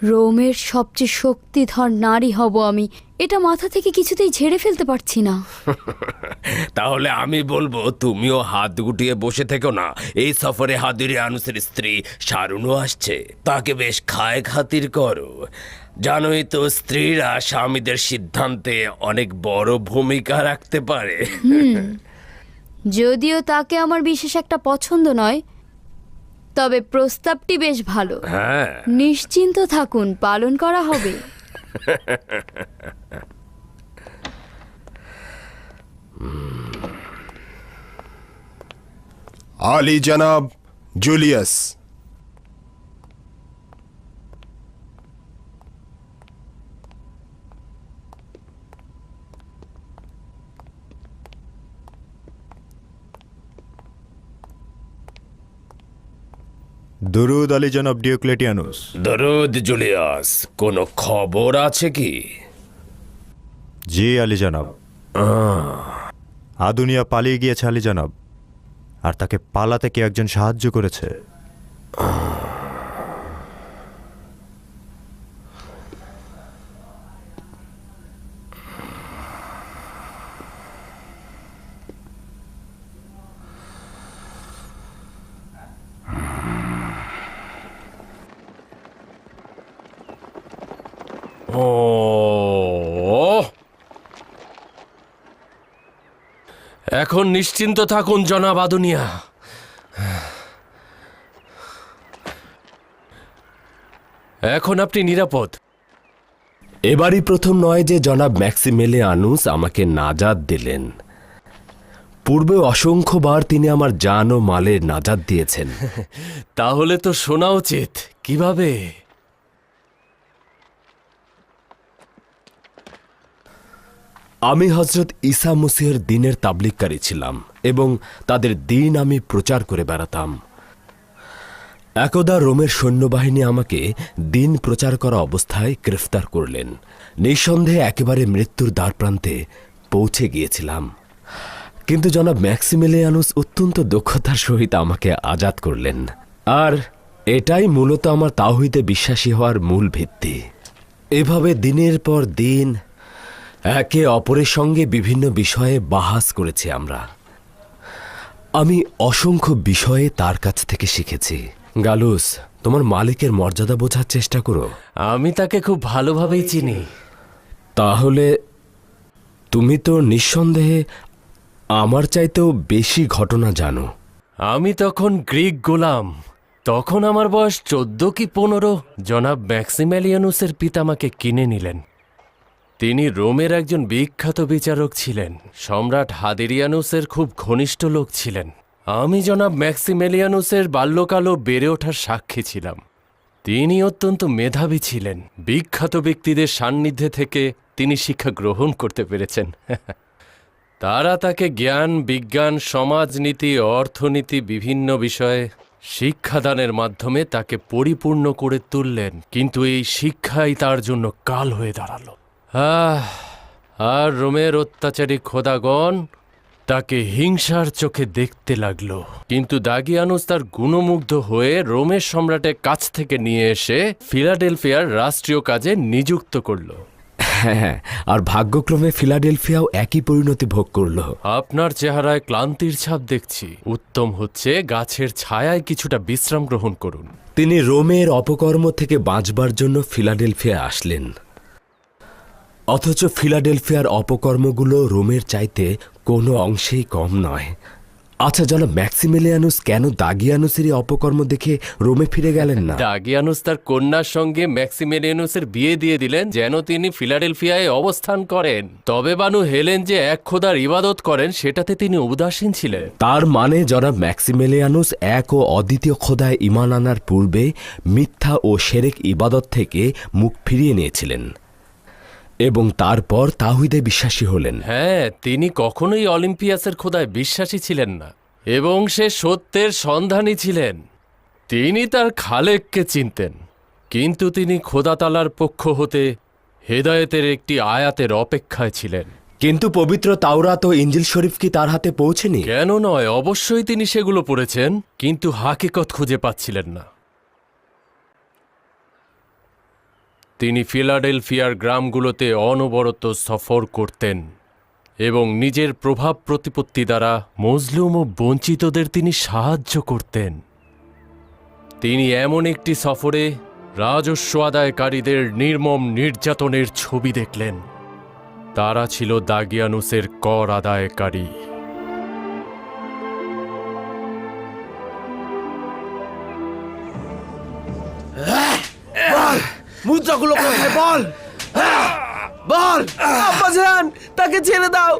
রোমের সবচেয়ে শক্তিধর নারী হব আমি, এটা মাথা থেকে কিছুতেই ঝেড়ে ফেলতে পারছি না। তাহলে আমি বলবো তুমিও হাত গুটিয়ে বসে থেকো না। এই সফরে হাদিরিয়ানুসের স্ত্রী শারুনও আসছে, তাকে বেশ খায় খাতির করো। জানোই তো স্ত্রীরা স্বামীদের সিদ্ধান্তে অনেক বড় ভূমিকা রাখতে পারে। যদিও তাকে আমার বিশেষ একটা পছন্দ নয়, তবে প্রস্তাবটি বেশ ভালো। হ্যাঁ, নিশ্চিন্ত থাকুন, পালন করা হবে। আলী জনাব জুলিয়াস। দরুদ আলী জনাব ডিওক্লেটিয়ানুস। দরুদ জুলিয়াস, কোনো খবর আছে কি? জি আলী জনাব, আদুনিয়া পালিয়ে গিয়েছে আলী জনাব, আর তাকে পালাতে কে একজন সাহায্য করেছে। ও, এখন নিশ্চিন্ত থাকুন জনাব আদুনিয়া। এখন আপনি নিরাপদ। এবারই প্রথম নয় যে জনাব ম্যাক্সিমিলিয়ানুস আমাকে নাজাত দিলেন। পূর্বে অসংখ্যবার তিনি আমার জান ও মালের নাজাত দিয়েছেন। তাহলে তো শোনা উচিত কিভাবে। আমি হজরত ঈসা মসিহের দিনের তাবলিগকারী ছিলাম এবং তাদের দিন আমি প্রচার করে বেড়াতাম। একদা রোমের সৈন্যবাহিনী আমাকে দিন প্রচার করা অবস্থায় গ্রেফতার করলেন। নিঃসন্দেহে একেবারে মৃত্যুর দ্বারপ্রান্তে পৌঁছে গিয়েছিলাম, কিন্তু জনাব ম্যাক্সিমিলিয়ানুস অত্যন্ত দক্ষতার সহিত আমাকে আজাদ করলেন। আর এটাই মূলত আমার তাওহীদে বিশ্বাসী হওয়ার মূল ভিত্তি। এভাবে দিনের পর দিন একে অপরের সঙ্গে বিভিন্ন বিষয়ে বাহাস করেছি আমরা। আমি অসংখ্য বিষয়ে তার কাছ থেকে শিখেছি। গালুস, তোমার মালিকের মর্যাদা বোঝার চেষ্টা করো। আমি তাকে খুব ভালোভাবেই চিনি। তাহলে তুমি তো নিঃসন্দেহে আমার চাইতেও বেশি ঘটনা জানো। আমি তখন গ্রিক গোলাম। তখন আমার বয়স 14 কি 15। জনাব ম্যাক্সিমিলিয়ানুসের পিতা আমাকে কিনে নিলেন। তিনি রোমের একজন বিখ্যাত বিচারক ছিলেন, সম্রাট হাদিরিয়ানুসের খুব ঘনিষ্ঠ লোক ছিলেন। আমি জনাব ম্যাক্সিমিলিয়ানুসের বাল্যকাল ও বেড়ে ওঠার সাক্ষী ছিলাম। তিনি অত্যন্ত মেধাবী ছিলেন। বিখ্যাত ব্যক্তিদের সান্নিধ্যে থেকে তিনি শিক্ষা গ্রহণ করতে পেরেছেন। তারা তাকে জ্ঞান, বিজ্ঞান, সমাজনীতি, অর্থনীতি বিভিন্ন বিষয়ে শিক্ষাদানের মাধ্যমে তাকে পরিপূর্ণ করে তুললেন। কিন্তু এই শিক্ষাই তার জন্য কাল হয়ে দাঁড়ালো। আর রোমের অত্যাচারী খোদাগণ তাকে হিংসার চোখে দেখতে লাগলো। কিন্তু দাগিয়ানুস তার গুণমুগ্ধ হয়ে রোমের সম্রাটের কাছ থেকে নিয়ে এসে ফিলাডেলফিয়ার রাষ্ট্রীয় কাজে নিযুক্ত করল। হ্যাঁ, আর ভাগ্যক্রমে ফিলাডেলফিয়াও একই পরিণতি ভোগ করল। আপনার চেহারায় ক্লান্তির ছাপ দেখছি। উত্তম হচ্ছে গাছের ছায়ায় কিছুটা বিশ্রাম গ্রহণ করুন। তিনি রোমের অপকর্ম থেকে বাঁচবার জন্য ফিলাডেলফিয়া আসলেন। অথচ ফিলাডেলফিয়ার অপকর্মগুলো রোমের চাইতে কোনো অংশেই কম নয়। আচ্ছা, জনাব ম্যাক্সিমিলিয়ানুস কেন দাগিয়ানুসেরই অপকর্ম দেখে রোমে ফিরে গেলেন না? দাগিয়ানুস তার কন্যার সঙ্গে ম্যাক্সিমিলিয়ানুসের বিয়ে দিয়ে দিলেন যেন তিনি ফিলাডেলফিয়ায় অবস্থান করেন। তবে বানু হেলেন যে এক খোদার ইবাদত করেন সেটাতে তিনি উদাসীন ছিলেন। তার মানে জনাব ম্যাক্সিমিলিয়ানুস এক ও অদ্বিতীয় খোদায় ঈমান আনার পূর্বে মিথ্যা ও শিরক ইবাদত থেকে মুখ ফিরিয়ে নিয়েছিলেন এবং তারপর তাওহীদে বিশ্বাসী হলেন। হ্যাঁ, তিনি কখনোই অলিম্পিয়াসের খোদায় বিশ্বাসী ছিলেন না এবং সে সত্যের সন্ধানী ছিলেন। তিনি তার খালেককে চিনতেন, কিন্তু তিনি খোদা তাআলার পক্ষ হতে হেদায়েতের একটি আয়াতের অপেক্ষায় ছিলেন। কিন্তু পবিত্র তাওরাত ও ইনজিল শরীফ কি তার হাতে পৌঁছেনি? কেন নয়, অবশ্যই তিনি সেগুলো পড়েছেন, কিন্তু হাকিকত খুঁজে পাচ্ছিলেন না। তিনি ফিলাডেলফিয়ার গ্রামগুলোতে অনবরত সফর করতেন এবং নিজের প্রভাব প্রতিপত্তি দ্বারা মজলুম ও বঞ্চিতদের তিনি সাহায্য করতেন। তিনি এমন একটি সফরে রাজস্ব আদায়কারীদের নির্মম নির্যাতনের ছবি দেখলেন। তারা ছিল দাগিয়ানুসের কর আদায়কারী। মুদ্রাগুলো কোথায় বল, বল। আব্বাজান, তাকে ছেড়ে দাও,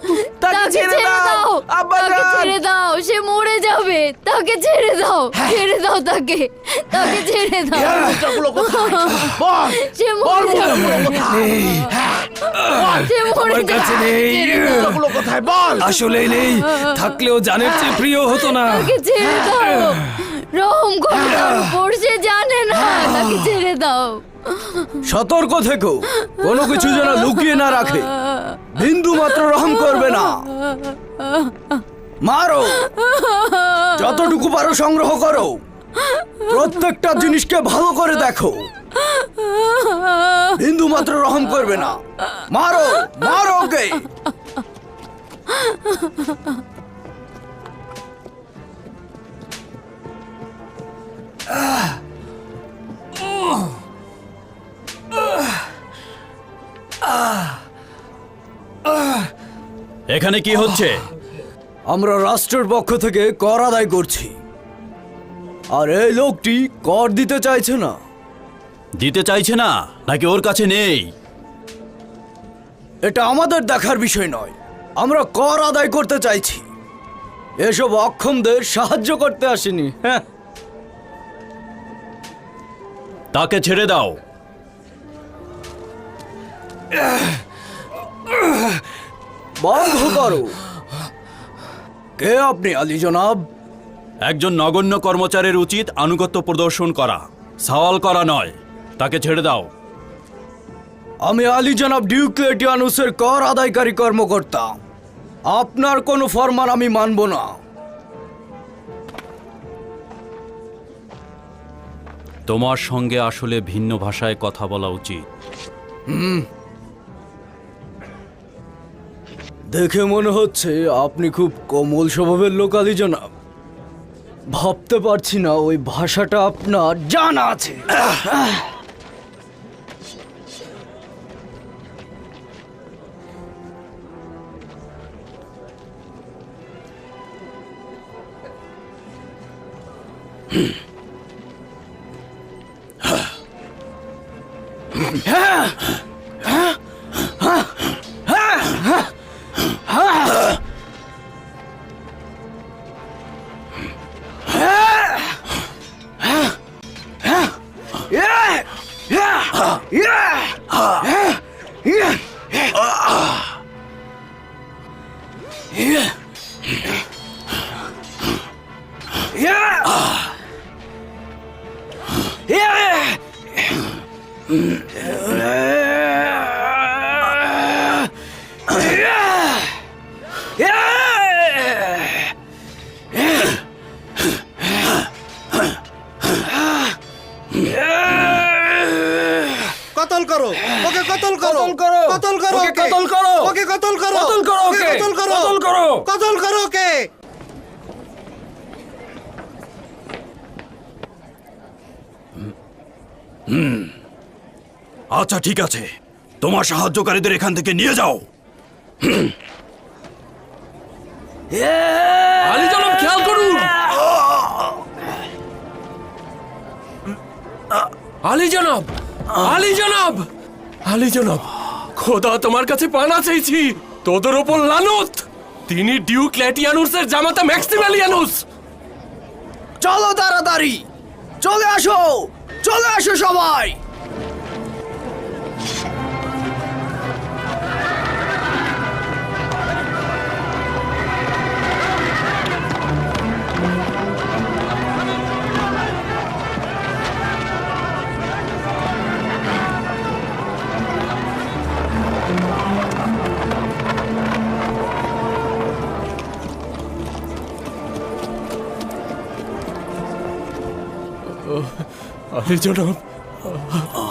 তাকে ছেড়ে দাও, তাকে আব্বাজান। ছেড়ে দাও, সে মরে যাবে। তাকে ছেড়ে দাও, ছেড়ে দাও তাকে, তাকে ছেড়ে দাও। মুদ্রাগুলো কোথায় বল, সে বল। মরে যাবে, সে মরে যাবে। ছেড়ে দাও, মুদ্রাগুলো কোথায় বল। আসলেই নেই, থাকলেও জানের চেয়ে প্রিয় হতো না। তাকে ছেড়ে দাও। রহম করো তার উপর, সে জানে না। তাকে ছেড়ে দাও। সতর্ক থেকো, কোনো কিছু যেন লুকিয়ে না রাখে। বিন্দু মাত্র রহম করবে না। মারো, যতটুকু পারো সংগ্রহ করো। প্রত্যেকটা জিনিসকে ভালো করে দেখো। বিন্দু মাত্র রহম করবে না। মারো, মারো ওকে। এখানে কি হচ্ছে? আমরা রাষ্ট্রের পক্ষ থেকে কর আদায় করছি, আর এই লোকটি কর দিতে চাইছে না। দিতে চাইছে না নাকি ওর কাছে নেই? এটা আমাদের দেখার বিষয় নয়। আমরা কর আদায় করতে চাইছি, এসব অক্ষমদের সাহায্য করতে আসিনি। হ্যাঁ, তাকে ছেড়ে দাও। বন্ধ করো। কে আপনি আলী জনাব? একজন নগণ্য কর্মচারীর উচিত আনুগত্য প্রদর্শন করা, সওয়াল করা নয়। তাকে ছেড়ে দাও। আমি আলী জনাব ডিউক্লেটিয়ানুসের কর আদায়কারী কর্মকর্তা। আপনার কোনো ফরমান আমি মানব না। তোমার সঙ্গে আসলে ভিন্ন ভাষায় কথা বলা উচিত। দেখে মনে হচ্ছে আপনি খুব কোমল স্বভাবের লোক আলী জনাব। ভাবতে পারছি না ওই ভাষাটা আপনার জানা আছে। কতল করো ওকে, কতল করো, কতল করো ওকে, কতল করো ওকে, কতল করো, কতল করো ওকে, কতল করো, কতল করো, কতল করো ওকে। আচ্ছা ঠিক আছে, তোমার সাহায্যকারীদের এখান থেকে নিয়ে যাও। আলী জনাব, খেয়াল করুন। আলী জনাব, আলী জনাব, আলী জনাব, খোদা তোমার কাছে পানা চাইছি। তোদের ওপর লানত। তিনি ডিউক্লেটিয়ানুসের জামাতা ম্যাক্সিমালিয়ানুস। চলো তাড়াতাড়ি, চলে আসো, চলে আসো সবাই। আলী জনাব,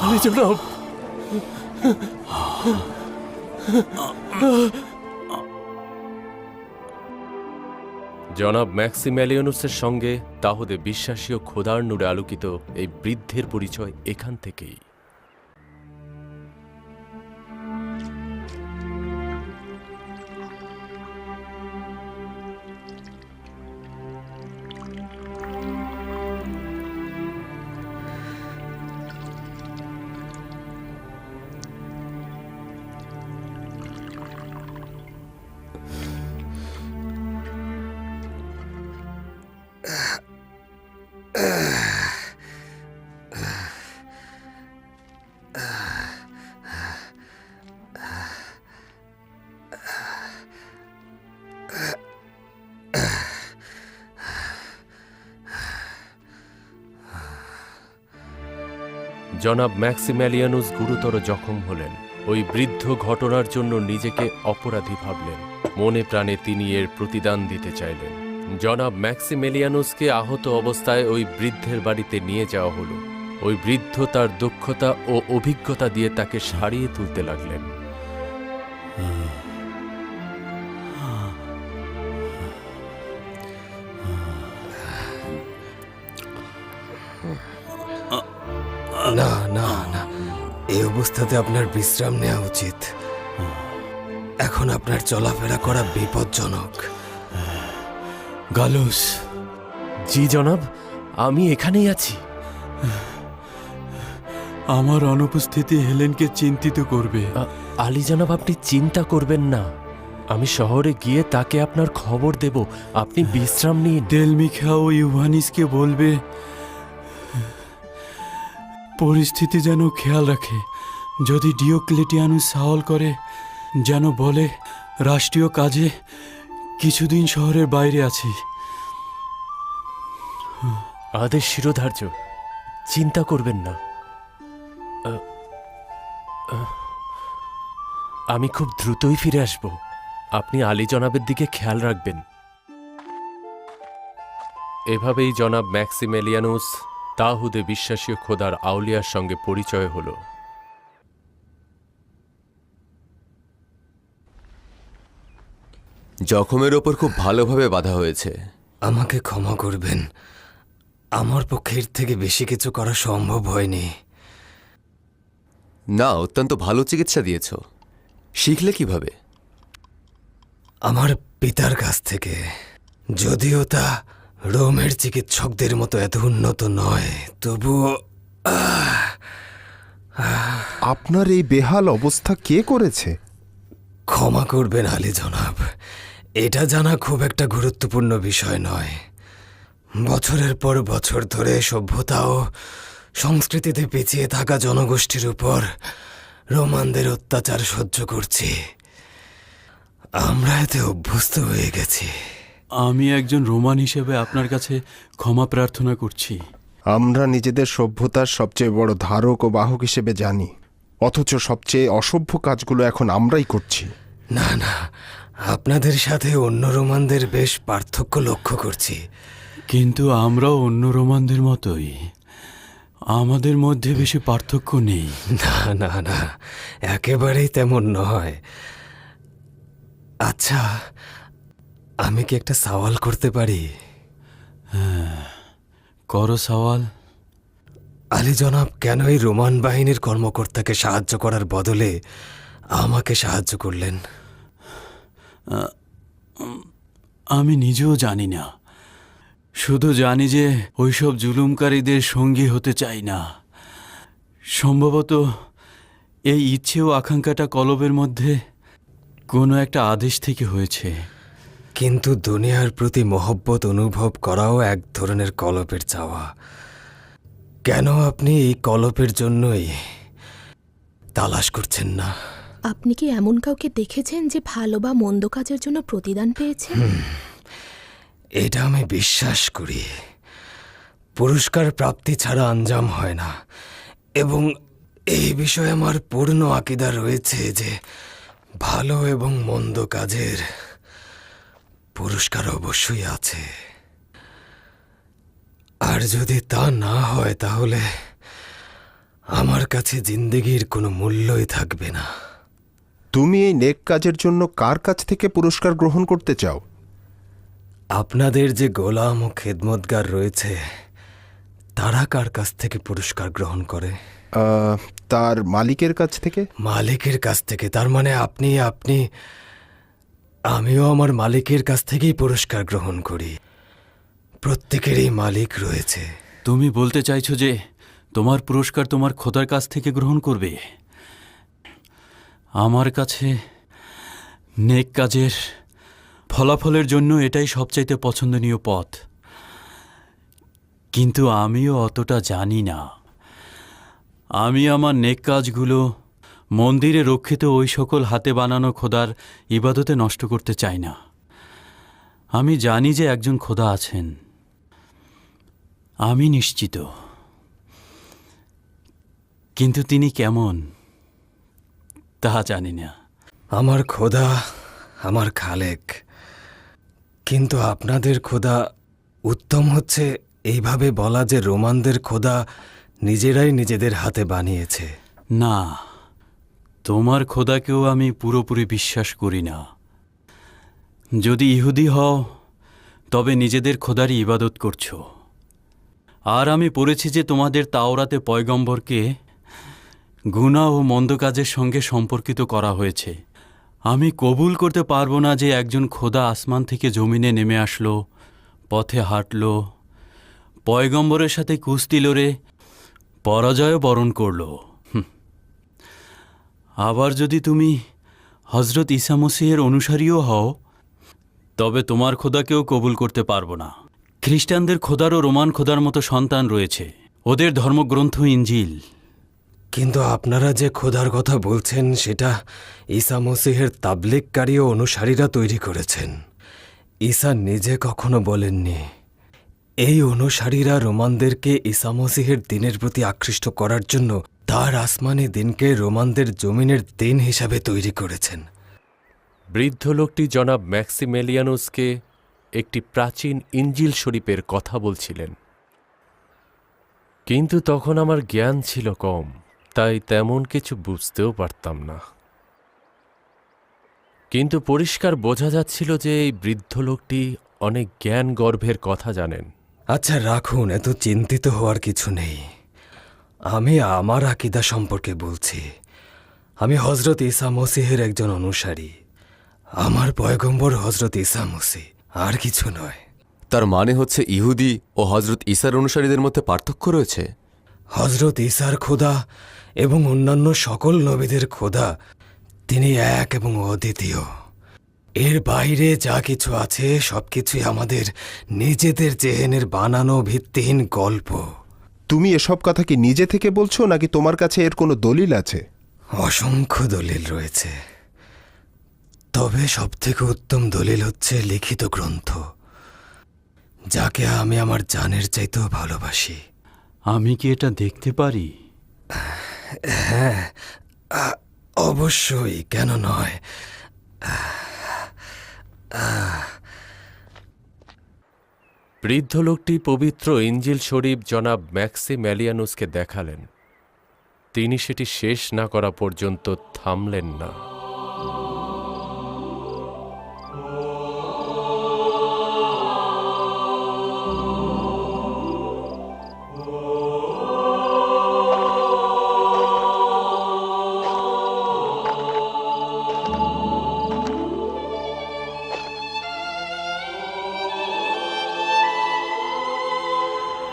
আলী জনাব, জনাব ম্যাক্সিম্যালিয়ানুসের সঙ্গে তাহুদে বিশ্বাসী ও খোদার নূরে আলোকিত এই বৃদ্ধের পরিচয় এখান থেকেই। জনাব ম্যাক্সিম্যালিয়ানুস গুরুতর জখম হলেন। ওই বৃদ্ধ ঘটনার জন্য নিজেকে অপরাধী ভাবলেন। মনে প্রাণে তিনি এর প্রতিদান দিতে চাইলেন। জনাব ম্যাক্সিমিলিয়ানুসকে আহত অবস্থায় ওই বৃদ্ধের বাড়িতে নিয়ে যাওয়া হলো। ওই বৃদ্ধ তার দক্ষতা ও অভিজ্ঞতা দিয়ে তাকে সারিয়ে তুলতে লাগলেন। না না না, এই অবস্থাতে আপনার বিশ্রাম নেওয়া উচিত। এখন আপনার চলাফেরা করা বিপজ্জনক। গালুস, জি জনাব, আমি এখানেই আছি। আমার অনুপস্থিতি হেলেনকে চিন্তিত করবে। আলী জনাব, আপনি চিন্তা করবেন না। আমি শহরে গিয়ে তাকে আপনার খবর দেব। আপনি বিশ্রাম নিন। ডেলমিখা ও ইউভানিসকে বলবে পরিস্থিতি যেন খেয়াল রাখে। যদি ডিওক্লেটিয়ানুস সাহল করে যেন বলে রাষ্ট্রীয় কাজে কিছুদিন শহরের বাইরে আছি। আদেশ শিরোধার্য, চিন্তা করবেন না। আমি খুব দ্রুতই ফিরে আসব। আপনি আলী জনাবের দিকে খেয়াল রাখবেন। এভাবেই জনাব ম্যাক্সিমিলিয়ানুস তাহুদে বিশ্বাসী খোদার আউলিয়ার সঙ্গে পরিচয় হল। জখমের ওপর খুব ভালোভাবে বাধা হয়েছে। আমাকে ক্ষমা করবেন, আমার পক্ষে এর থেকে বেশি কিছু করা সম্ভব হয়নি। না, অত্যন্ত ভালো চিকিৎসা দিয়েছ। শিখলে কিভাবে? আমার পিতার কাছ থেকে, যদিও তা রোমের চিকিৎসকদের মতো এত উন্নত নয়, তবুও আপনার এই বেহাল অবস্থা কে করেছে? ক্ষমা করবেন আলী জনাব, এটা জানা খুব একটা গুরুত্বপূর্ণ বিষয় নয়। বছরের পর বছর ধরে সভ্যতা ও সংস্কৃতিতে পিছিয়ে থাকা জনগোষ্ঠীর উপর রোমানদের অত্যাচার সহ্য করছি। আমরা এতে অভ্যস্ত হয়ে গেছি। আমি একজন রোমান হিসেবে আপনার কাছে ক্ষমা প্রার্থনা করছি। আমরা নিজেদের সভ্যতার সবচেয়ে বড় ধারক ও বাহক হিসেবে জানি, অথচ সবচেয়ে অসভ্য কাজগুলো এখন আমরাই করছি। না না, আপনাদের সাথে অন্য রোমানদের বেশ পার্থক্য লক্ষ্য করছি। কিন্তু আমরাও অন্য রোমানদের মতোই, আমাদের মধ্যে বেশি পার্থক্য নেই। না না না, একেবারেই তেমন নয়। আচ্ছা, আমি কি একটা সওয়াল করতে পারি? করো সওয়াল। আলী জনাব কেন এই রোমান বাহিনীর কর্মকর্তাকে সাহায্য করার বদলে আমাকে সাহায্য করলেন? আমি নিজেও জানি না, শুধু জানি যে ওইসব জুলুমকারীদের সঙ্গী হতে চাই না। সম্ভবত এই ইচ্ছে ও আকাঙ্ক্ষাটা কলবের মধ্যে কোনো একটা আদেশ থেকে হয়েছে। কিন্তু দুনিয়ার প্রতি মহব্বত অনুভব করাও এক ধরনের কলপের চাওয়া। কেন আপনি এই কলপের জন্যই তালাশ করছেন না? আপনি কি এমন কাউকে দেখেছেন যে ভালো বা মন্দ কাজের জন্য প্রতিদান পেয়েছে? এটা আমি বিশ্বাস করি। পুরস্কার প্রাপ্তি ছাড়া আঞ্জাম হয় না, এবং এই বিষয়ে আমার পূর্ণ আকীদা রয়েছে যে ভালো এবং মন্দ কাজের পুরস্কার অবশ্যই আছে। আর যদি তা না হয়, তাহলে আমার কাছে জিন্দেগির কোনো মূল্যই থাকবে না। তুমি এই নেক কাজের জন্য কার কাছ থেকে পুরস্কার গ্রহণ করতে চাও? আপনাদের যে গোলাম ও খেদমতগার রয়েছে, তারা কার কাছ থেকে পুরস্কার গ্রহণ করে? তার মালিকের কাছ থেকে। মালিকের কাছ থেকে? তার মানে আমিও আমার মালিকের কাছ থেকেই পুরস্কার গ্রহণ করি। প্রত্যেকেরই মালিক রয়েছে। তুমি বলতে চাইছো যে তোমার পুরস্কার তোমার খোদার কাছ থেকে গ্রহণ করবে? আমার কাছে নেক কাজের ফলাফলের জন্য এটাই সবচাইতে পছন্দনীয় পথ, কিন্তু আমিও অতটা জানি না। আমি আমার নেক কাজগুলো মন্দিরে রক্ষিত ওই সকল হাতে বানানো খোদার ইবাদতে নষ্ট করতে চাই না। আমি জানি যে একজন খোদা আছেন, আমি নিশ্চিত, কিন্তু তিনি কেমন তা জানি না। আমার খোদা আমার খালেক, কিন্তু আপনাদের খোদা উত্তম হচ্ছে এইভাবে বলা যে রোমানদের খোদা নিজেরাই নিজেদের হাতে বানিয়েছে। না, তোমার খোদাকেও আমি পুরোপুরি বিশ্বাস করি না। যদি ইহুদি হও তবে নিজেদের খোদারই ইবাদত করছো। আর আমি পড়েছি যে তোমাদের তাওরাতে পয়গম্বরকে গুনাহ ও মন্দ কাজের সঙ্গে সম্পর্কিত করা হয়েছে। আমি কবুল করতে পারবো না যে একজন খোদা আসমান থেকে জমিনে নেমে আসলো, পথে হাঁটল, পয়গম্বরের সাথে কুস্তি লড়ে পরাজয় বরণ করল। আবার যদি তুমি হজরত ঈসা মসীহের অনুসারীও হও তবে তোমার খোদাকেও কবুল করতে পারবো না। খ্রিস্টানদের খোদারও রোমান খোদার মতো সন্তান রয়েছে, ওদের ধর্মগ্রন্থ ইঞ্জিল। কিন্তু আপনারা যে খোদার কথা বলছেন সেটা ঈসা মসীহের তাবলীগকারী ও অনুসারীরা তৈরি করেছেন। ঈসা নিজে কখনো বলেননি। এই অনুসারীরা রোমানদেরকে ঈসা মসীহের দিনের প্রতি আকৃষ্ট করার জন্য তার আসমানি দিনকে রোমানদের জমিনের দিন হিসাবে তৈরি করেছেন। বৃদ্ধ লোকটি জনাব ম্যাক্সিমেলিয়ানুসকে একটি প্রাচীন ইঞ্জিল শরীফের কথা বলছিলেন, কিন্তু তখন আমার জ্ঞান ছিল কম, তাই তেমন কিছু বুঝতেও পারতাম না। কিন্তু পরিষ্কার বোঝা যাচ্ছিল যে এই বৃদ্ধ লোকটি অনেক জ্ঞান গর্ভের কথা জানেন। আচ্ছা রাখুন, এত চিন্তিত হওয়ার কিছু নেই। আমি আমার আকীদা সম্পর্কে বলছি। আমি হজরত ঈসা মসীহের একজন অনুসারী। আমার পয়গম্বর হজরত ঈসা মসীহ, আর কিছু নয়। তার মানে হচ্ছে ইহুদি ও হজরত ঈসার অনুসারীদের মধ্যে পার্থক্য রয়েছে? হজরত ঈসার খোদা এবং অন্যান্য সকল নবীদের খোদা তিনি এক এবং অদ্বিতীয়। এর বাইরে যা কিছু আছে সবকিছুই আমাদের নিজেদের জেহেনের বানানো ভিত্তিহীন গল্প। তুমি এসব কথা কি নিজে থেকে বলছো নাকি তোমার কাছে এর কোনো দলিল আছে? অসংখ্য দলিল রয়েছে, তবে সবথেকে উত্তম দলিল হচ্ছে লিখিত গ্রন্থ, যাকে আমি আমার জানের চাইতেও ভালোবাসি। আমি কি এটা দেখতে পারি? হ্যাঁ, অবশ্যই, কেন নয়। বৃদ্ধ লোকটি পবিত্র ইঞ্জিল শরীফ জনাব ম্যাক্সিমেলিয়ানুসকে দেখালেন। তিনি সেটি শেষ না করা পর্যন্ত থামলেন না।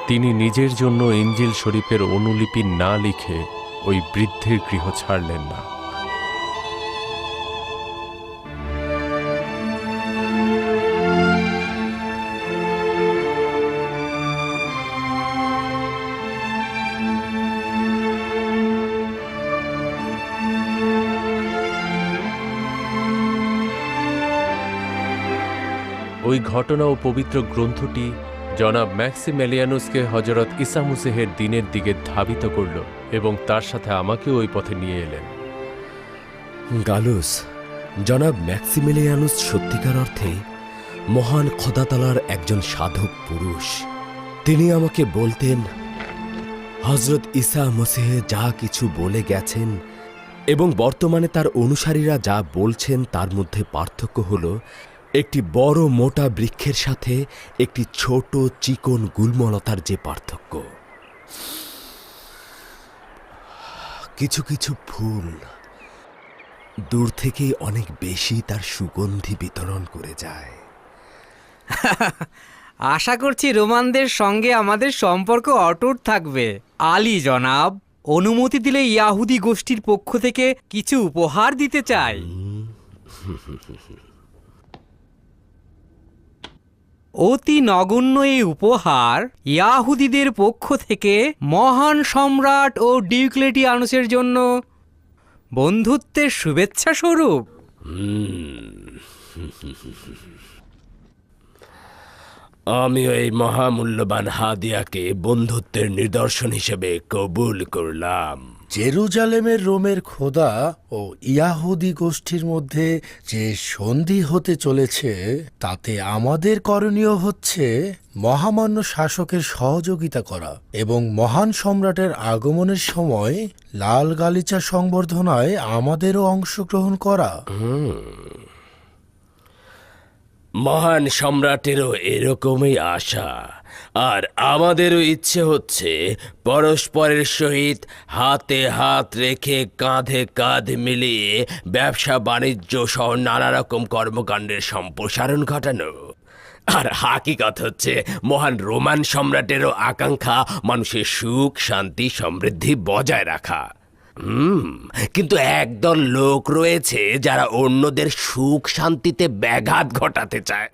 তিনি নিজের জন্য ইঞ্জিল শরীফের অনুলিপি না লিখে ওই বৃদ্ধের গৃহ ছাড়লেন না। ওই ঘটনা ও পবিত্র গ্রন্থটি জনাব ম্যাক্সিমেলিয়ানুসকে হজরত ঈসা মসীহের দিনের দিকে ধাবিত করল এবং তার সাথে আমাকেও ওই পথে নিয়ে এলেন। গালুস, জনাব ম্যাক্সিমেলিয়ানুস সত্যিকার অর্থে মহান খোদাতালার একজন সাধক পুরুষ। তিনি আমাকে বলতেন, হজরত ঈসা মসিহ যা কিছু বলে গেছেন এবং বর্তমানে তার অনুসারীরা যা বলছেন তার মধ্যে পার্থক্য হল একটি বড় মোটা বৃক্ষের সাথে একটি ছোট চিকন গুল্মলতার যে পার্থক্য। কিছু কিছু ফুল দূর থেকেই অনেক বেশি তার সুগন্ধি বিতরণ করে যায়। আশা করছি রোমানদের সঙ্গে আমাদের সম্পর্ক অটুট থাকবে। আলী জনাব, অনুমতি দিলে ইয়াহুদি গোষ্ঠীর পক্ষ থেকে কিছু উপহার দিতে চাই। অতি নগণ্য এই উপহার ইয়াহুদিদের পক্ষ থেকে মহান সম্রাট ও ডিওক্লেটিয়ানুসের জন্য বন্ধুত্বের শুভেচ্ছা স্বরূপ। আমি এই মহামূল্যবান হাদিয়াকে বন্ধুত্বের নিদর্শন হিসেবে কবুল করলাম। জেরুজালেমের রোমের খোদা ও ইয়াহুদি গোষ্ঠীর মধ্যে যে সন্ধি হতে চলেছে তাতে আমাদের করণীয় হচ্ছে মহামান্য শাসকের সহযোগিতা করা এবং মহান সম্রাটের আগমনের সময় লাল গালিচা সংবর্ধনায় আমাদেরও অংশগ্রহণ করা। মহান সম্রাটেরও এরকমই আশা, আর আমাদেরও ইচ্ছে হচ্ছে পরস্পরের সহিত হাতে হাত রেখে কাঁধে কাঁধ মিলিয়ে ব্যবসা বাণিজ্য সহ নানা রকম কর্মকাণ্ডের সম্প্রসারণ ঘটানো। আর হাকিকত হচ্ছে মহান রোমান সম্রাটেরও আকাঙ্ক্ষা মানুষের সুখ শান্তি সমৃদ্ধি বজায় রাখা। কিন্তু একদল লোক রয়েছে যারা অন্যদের সুখ শান্তিতে ব্যাঘাত ঘটাতে চায়।